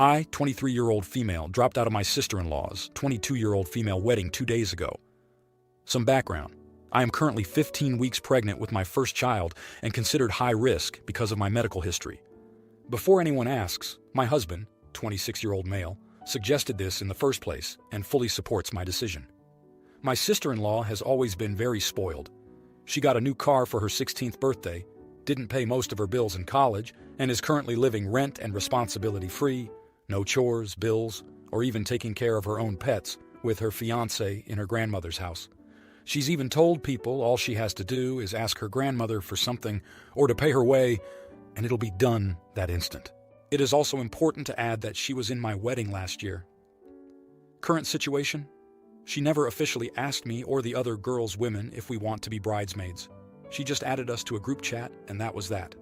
I, 23-year-old female, dropped out of my sister-in-law's 22-year-old female wedding 2 days ago. Some background. I am currently 15 weeks pregnant with my first child and considered high risk because of my medical history. Before anyone asks, my husband, 26-year-old male, suggested this in the first place and fully supports my decision. My sister-in-law has always been very spoiled. She got a new car for her 16th birthday, didn't pay most of her bills in college, and is currently living rent and responsibility-free, no chores, bills, or even taking care of her own pets with her fiancé in her grandmother's house. She's even told people all she has to do is ask her grandmother for something or to pay her way, and it'll be done that instant. It is also important to add that she was in my wedding last year. Current situation? She never officially asked me or the other girls' women if we want to be bridesmaids. She just added us to a group chat, and that was that.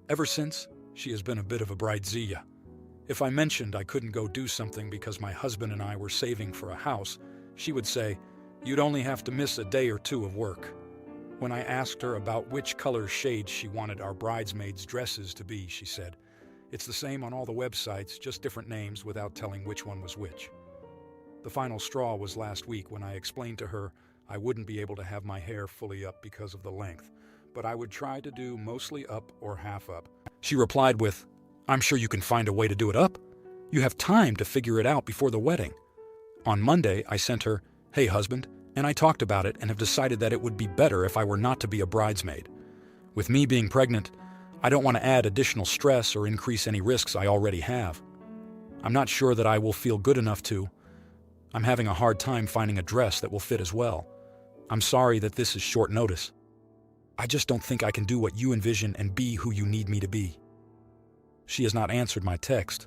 Ever since, she has been a bit of a bridezilla. If I mentioned I couldn't go do something because my husband and I were saving for a house, she would say, "You'd only have to miss a day or two of work." When I asked her about which color shades she wanted our bridesmaids' dresses to be, she said, "It's the same on all the websites, just different names without telling which one was which." The final straw was last week when I explained to her I wouldn't be able to have my hair fully up because of the length, but I would try to do mostly up or half up. She replied with, "I'm sure you can find a way to do it up. You have time to figure it out before the wedding." On Monday, I sent her, "Hey husband," and I talked about it and have decided that it would be better if I were not to be a bridesmaid. With me being pregnant, I don't want to add additional stress or increase any risks I already have. I'm not sure that I will feel good enough to. I'm having a hard time finding a dress that will fit as well. I'm sorry that this is short notice. I just don't think I can do what you envision and be who you need me to be." She has not answered my text,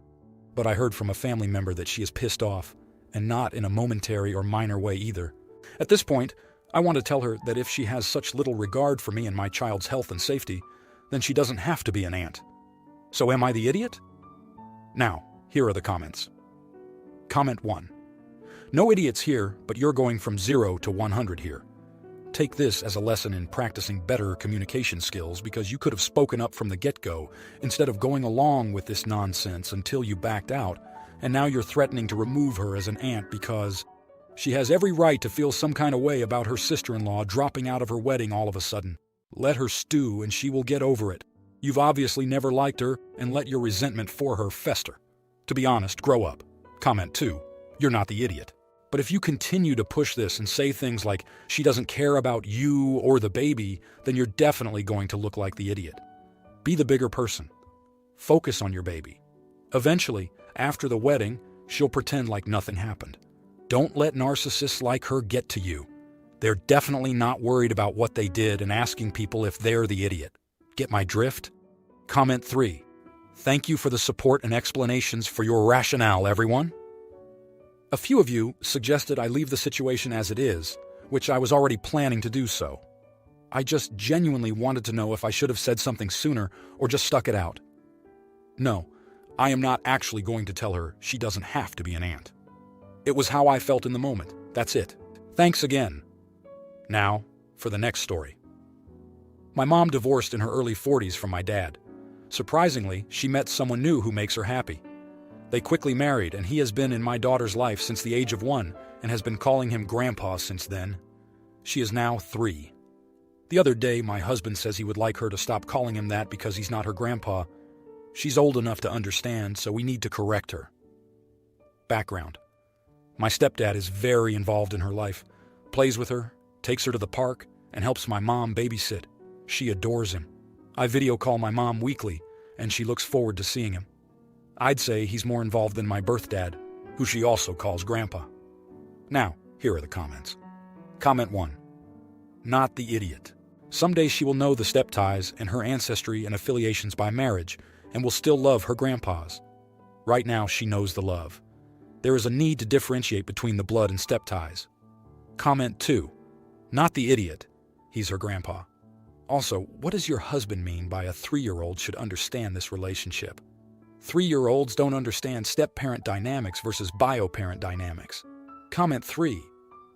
but I heard from a family member that she is pissed off, and not in a momentary or minor way either. At this point, I want to tell her that if she has such little regard for me and my child's health and safety, then she doesn't have to be an aunt. So am I the idiot? Now, here are the comments. Comment 1. No idiots here, but you're going from 0 to 100 here. Take this as a lesson in practicing better communication skills because you could have spoken up from the get-go instead of going along with this nonsense until you backed out, and now you're threatening to remove her as an aunt because she has every right to feel some kind of way about her sister-in-law dropping out of her wedding all of a sudden. Let her stew and she will get over it. You've obviously never liked her, and let your resentment for her fester. To be honest, grow up. Comment 2. You're not the idiot. But if you continue to push this and say things like, she doesn't care about you or the baby, then you're definitely going to look like the idiot. Be the bigger person. Focus on your baby. Eventually, after the wedding, she'll pretend like nothing happened. Don't let narcissists like her get to you. They're definitely not worried about what they did and asking people if they're the idiot. Get my drift? Comment 3. Thank you for the support and explanations for your rationale, everyone. A few of you suggested I leave the situation as it is, which I was already planning to do so. I just genuinely wanted to know if I should have said something sooner or just stuck it out. No, I am not actually going to tell her she doesn't have to be an aunt. It was how I felt in the moment. That's it. Thanks again. Now, for the next story. My mom divorced in her early 40s from my dad. Surprisingly, she met someone new who makes her happy. They quickly married, and he has been in my daughter's life since the age of 1 and has been calling him Grandpa since then. She is now 3. The other day, my husband says he would like her to stop calling him that because he's not her grandpa. She's old enough to understand, so we need to correct her. Background. My stepdad is very involved in her life, plays with her, takes her to the park, and helps my mom babysit. She adores him. I video call my mom weekly, and she looks forward to seeing him. I'd say he's more involved than my birth dad, who she also calls Grandpa. Now, here are the comments. Comment 1. Not the idiot. Someday she will know the step ties and her ancestry and affiliations by marriage, and will still love her grandpas. Right now, she knows the love. There is a need to differentiate between the blood and step ties. Comment 2. Not the idiot. He's her grandpa. Also, what does your husband mean by a 3-year-old should understand this relationship? 3-year-olds don't understand step-parent dynamics versus bio-parent dynamics. Comment 3.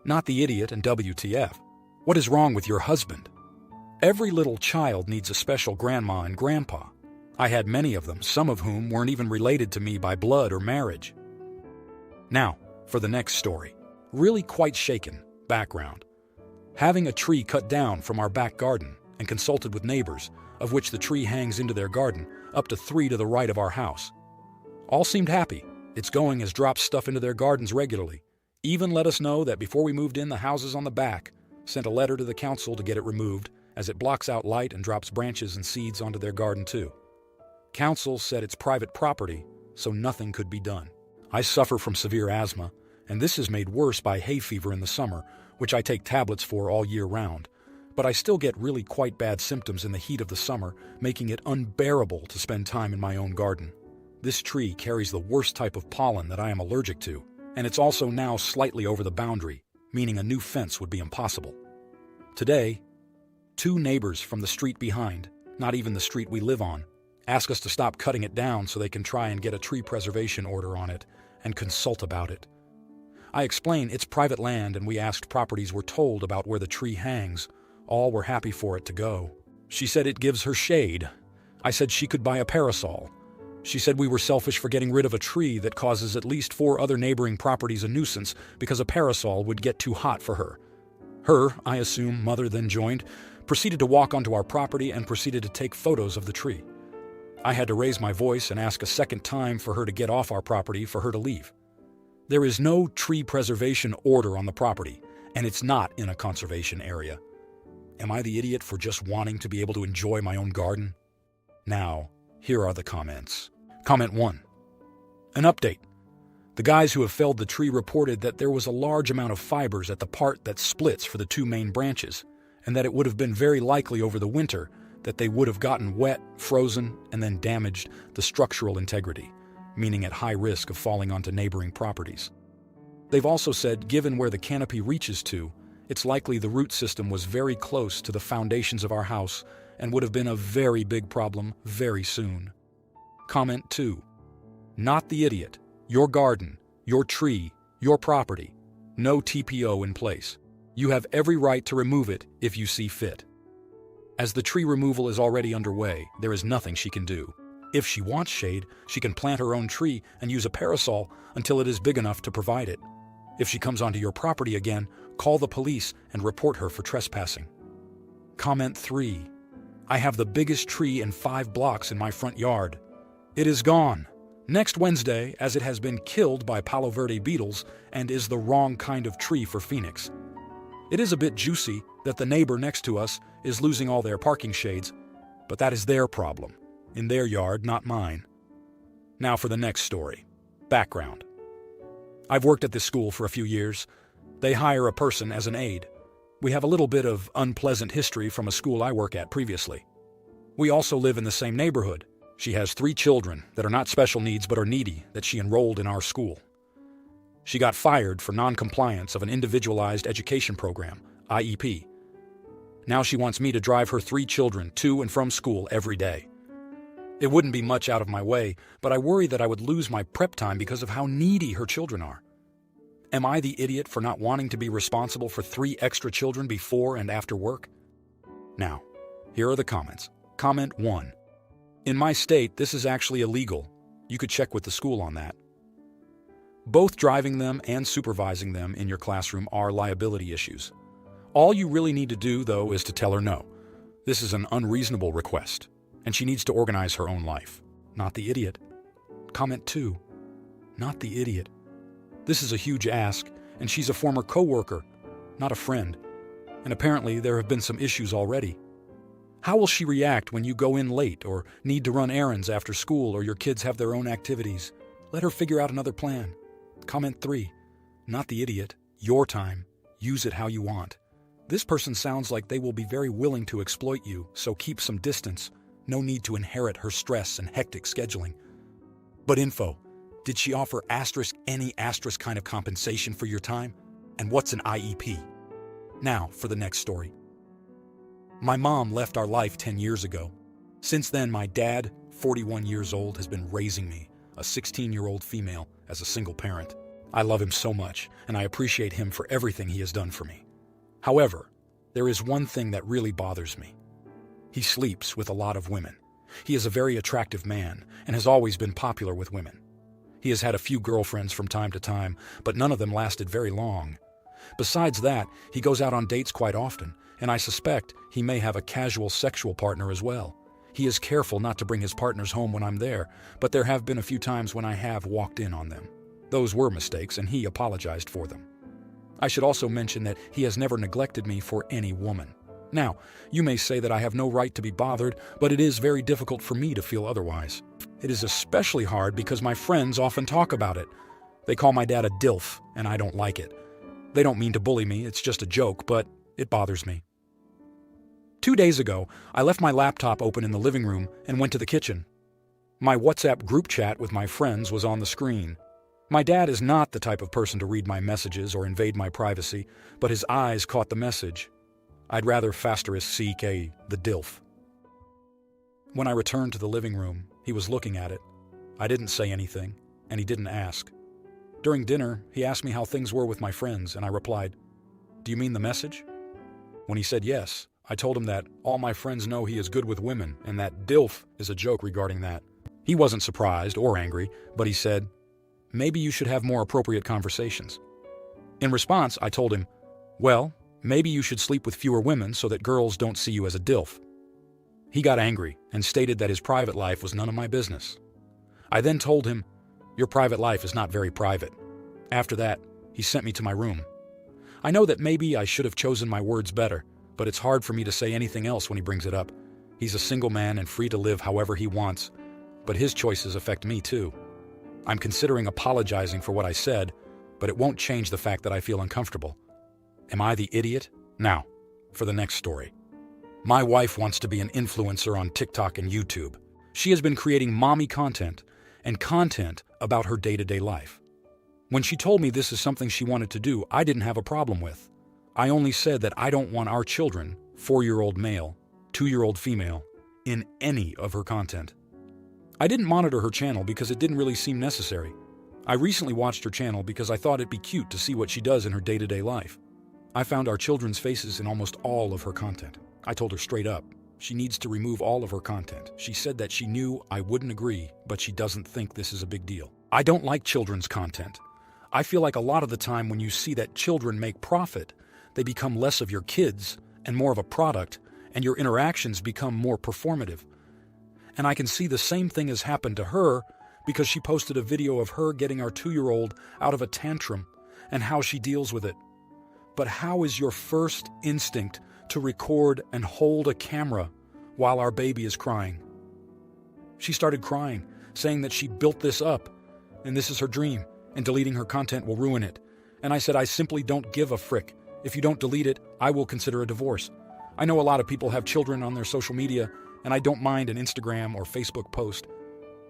Not the idiot and WTF. What is wrong with your husband? Every little child needs a special grandma and grandpa. I had many of them, some of whom weren't even related to me by blood or marriage. Now, for the next story. Really quite shaken. Background. Having a tree cut down from our back garden and consulted with neighbors, of which the tree hangs into their garden, up to 3 to the right of our house. All seemed happy. Its going has dropped stuff into their gardens regularly. Even let us know that before we moved in, the houses on the back sent a letter to the council to get it removed, as it blocks out light and drops branches and seeds onto their garden too. Council said it's private property, so nothing could be done. I suffer from severe asthma, and this is made worse by hay fever in the summer, which I take tablets for all year round. But I still get really quite bad symptoms in the heat of the summer, making it unbearable to spend time in my own garden. This tree carries the worst type of pollen that I am allergic to, and it's also now slightly over the boundary, meaning a new fence would be impossible. Today, 2 neighbors from the street behind, not even the street we live on, ask us to stop cutting it down so they can try and get a tree preservation order on it and consult about it. I explain it's private land and we asked properties were told about where the tree hangs. All were happy for it to go. She said it gives her shade. I said she could buy a parasol. She said we were selfish for getting rid of a tree that causes at least 4 other neighboring properties a nuisance because a parasol would get too hot for her. Her, I assume, mother then joined, proceeded to walk onto our property and proceeded to take photos of the tree. I had to raise my voice and ask a second time for her to get off our property for her to leave. There is no tree preservation order on the property, and it's not in a conservation area. Am I the idiot for just wanting to be able to enjoy my own garden? Now, here are the comments. Comment 1. An update. The guys who have felled the tree reported that there was a large amount of fibers at the part that splits for the 2 main branches, and that it would have been very likely over the winter that they would have gotten wet, frozen, and then damaged the structural integrity, meaning at high risk of falling onto neighboring properties. They've also said, given where the canopy reaches to, it's likely the root system was very close to the foundations of our house and would have been a very big problem very soon. Comment 2. Not the idiot. Your garden, your tree, your property. No TPO in place. You have every right to remove it if you see fit. As the tree removal is already underway, there is nothing she can do. If she wants shade, she can plant her own tree and use a parasol until it is big enough to provide it. If she comes onto your property again, call the police and report her for trespassing. Comment 3. I have the biggest tree in 5 blocks in my front yard. It is gone. Next Wednesday, as it has been killed by Palo Verde beetles and is the wrong kind of tree for Phoenix. It is a bit juicy that the neighbor next to us is losing all their parking shades, but that is their problem. In their yard, not mine. Now for the next story. Background. I've worked at this school for a few years. They hire a person as an aide. We have a little bit of unpleasant history from a school I work at previously. We also live in the same neighborhood. She has 3 children that are not special needs but are needy that she enrolled in our school. She got fired for non-compliance of an individualized education program, IEP. Now she wants me to drive her 3 children to and from school every day. It wouldn't be much out of my way, but I worry that I would lose my prep time because of how needy her children are. Am I the idiot for not wanting to be responsible for 3 extra children before and after work? Now, here are the comments. Comment 1. In my state, this is actually illegal. You could check with the school on that. Both driving them and supervising them in your classroom are liability issues. All you really need to do, though, is to tell her no. This is an unreasonable request, and she needs to organize her own life. Not the idiot. Comment 2. Not the idiot. This is a huge ask, and she's a former coworker, not a friend. And apparently there have been some issues already. How will she react when you go in late or need to run errands after school or your kids have their own activities? Let her figure out another plan. Comment 3. Not the idiot. Your time. Use it how you want. This person sounds like they will be very willing to exploit you, so keep some distance. No need to inherit her stress and hectic scheduling. But info. Did she offer any kind of compensation for your time? And what's an IEP? Now for the next story. My mom left our life 10 years ago. Since then, my dad, 41 years old, has been raising me, a 16-year-old female, as a single parent. I love him so much, and I appreciate him for everything he has done for me. However, there is one thing that really bothers me. He sleeps with a lot of women. He is a very attractive man and has always been popular with women. He has had a few girlfriends from time to time, but none of them lasted very long. Besides that, he goes out on dates quite often, and I suspect he may have a casual sexual partner as well. He is careful not to bring his partners home when I'm there, but there have been a few times when I have walked in on them. Those were mistakes, and he apologized for them. I should also mention that he has never neglected me for any woman. Now, you may say that I have no right to be bothered, but it is very difficult for me to feel otherwise. It is especially hard because my friends often talk about it. They call my dad a DILF, and I don't like it. They don't mean to bully me, it's just a joke, but it bothers me. 2 days ago, I left my laptop open in the living room and went to the kitchen. My WhatsApp group chat with my friends was on the screen. My dad is not the type of person to read my messages or invade my privacy, but his eyes caught the message. I'd rather *CK the DILF. When I returned to the living room, he was looking at it. I didn't say anything, and he didn't ask. During dinner, he asked me how things were with my friends, and I replied, "Do you mean the message?" When he said yes, I told him that all my friends know he is good with women, and that DILF is a joke regarding that. He wasn't surprised or angry, but he said, "Maybe you should have more appropriate conversations." In response, I told him, "Well, maybe you should sleep with fewer women so that girls don't see you as a DILF." He got angry and stated that his private life was none of my business. I then told him, "Your private life is not very private." After that, he sent me to my room. I know that maybe I should have chosen my words better, but it's hard for me to say anything else when he brings it up. He's a single man and free to live however he wants, but his choices affect me too. I'm considering apologizing for what I said, but it won't change the fact that I feel uncomfortable. Am I the idiot? Now, for the next story. My wife wants to be an influencer on TikTok and YouTube. She has been creating mommy content and content about her day-to-day life. When she told me this is something she wanted to do, I didn't have a problem with. I only said that I don't want our children, 4-year-old male, 2-year-old female, in any of her content. I didn't monitor her channel because it didn't really seem necessary. I recently watched her channel because I thought it'd be cute to see what she does in her day-to-day life. I found our children's faces in almost all of her content. I told her straight up, she needs to remove all of her content. She said that she knew I wouldn't agree, but she doesn't think this is a big deal. I don't like children's content. I feel like a lot of the time when you see that children make profit, they become less of your kids and more of a product, and your interactions become more performative. And I can see the same thing has happened to her because she posted a video of her getting our 2-year-old out of a tantrum and how she deals with it. But how is your first instinct to record and hold a camera while our baby is crying? She started crying, saying that she built this up, and this is her dream, and deleting her content will ruin it. And I said, I simply don't give a frick. If you don't delete it, I will consider a divorce. I know a lot of people have children on their social media, and I don't mind an Instagram or Facebook post.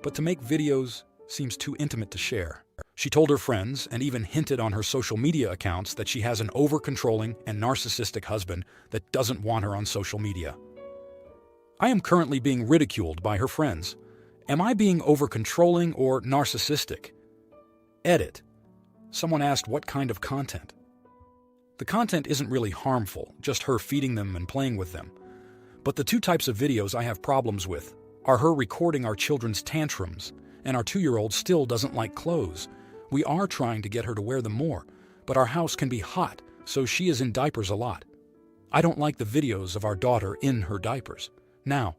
But to make videos seems too intimate to share. She told her friends and even hinted on her social media accounts that she has an over-controlling and narcissistic husband that doesn't want her on social media. I am currently being ridiculed by her friends. Am I being over-controlling or narcissistic? Edit. Someone asked what kind of content. The content isn't really harmful, just her feeding them and playing with them. But the two types of videos I have problems with are her recording our children's tantrums, and our 2-year-old still doesn't like clothes. We are trying to get her to wear them more, but our house can be hot, so she is in diapers a lot. I don't like the videos of our daughter in her diapers. Now,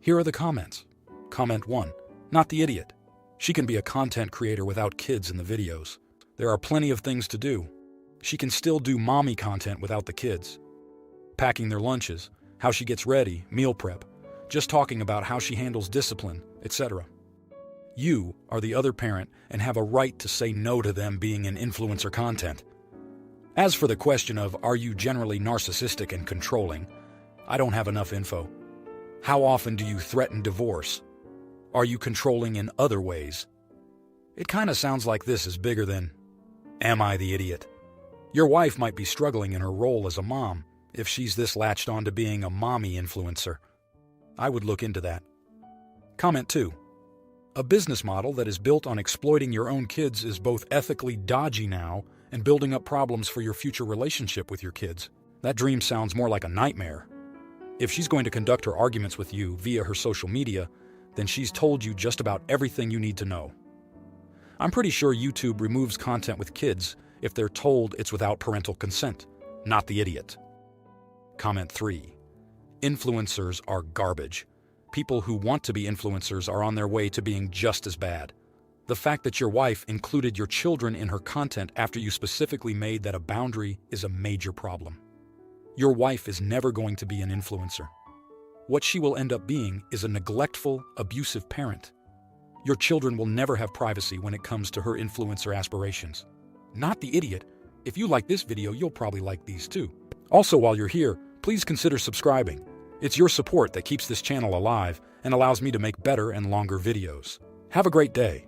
here are the comments. Comment 1. Not the idiot. She can be a content creator without kids in the videos. There are plenty of things to do. She can still do mommy content without the kids. Packing their lunches, how she gets ready, meal prep, just talking about how she handles discipline, etc. You are the other parent and have a right to say no to them being in influencer content. As for the question of are you generally narcissistic and controlling, I don't have enough info. How often do you threaten divorce? Are you controlling in other ways? It kind of sounds like this is bigger than, am I the idiot? Your wife might be struggling in her role as a mom if she's this latched on to being a mommy influencer. I would look into that. Comment 2. A business model that is built on exploiting your own kids is both ethically dodgy now and building up problems for your future relationship with your kids. That dream sounds more like a nightmare. If she's going to conduct her arguments with you via her social media, then she's told you just about everything you need to know. I'm pretty sure YouTube removes content with kids if they're told it's without parental consent, not the idiot. Comment 3. Influencers are garbage. People who want to be influencers are on their way to being just as bad. The fact that your wife included your children in her content after you specifically made that a boundary is a major problem. Your wife is never going to be an influencer. What she will end up being is a neglectful, abusive parent. Your children will never have privacy when it comes to her influencer aspirations. Not the idiot. If you like this video, you'll probably like these too. Also, while you're here, please consider subscribing. It's your support that keeps this channel alive and allows me to make better and longer videos. Have a great day.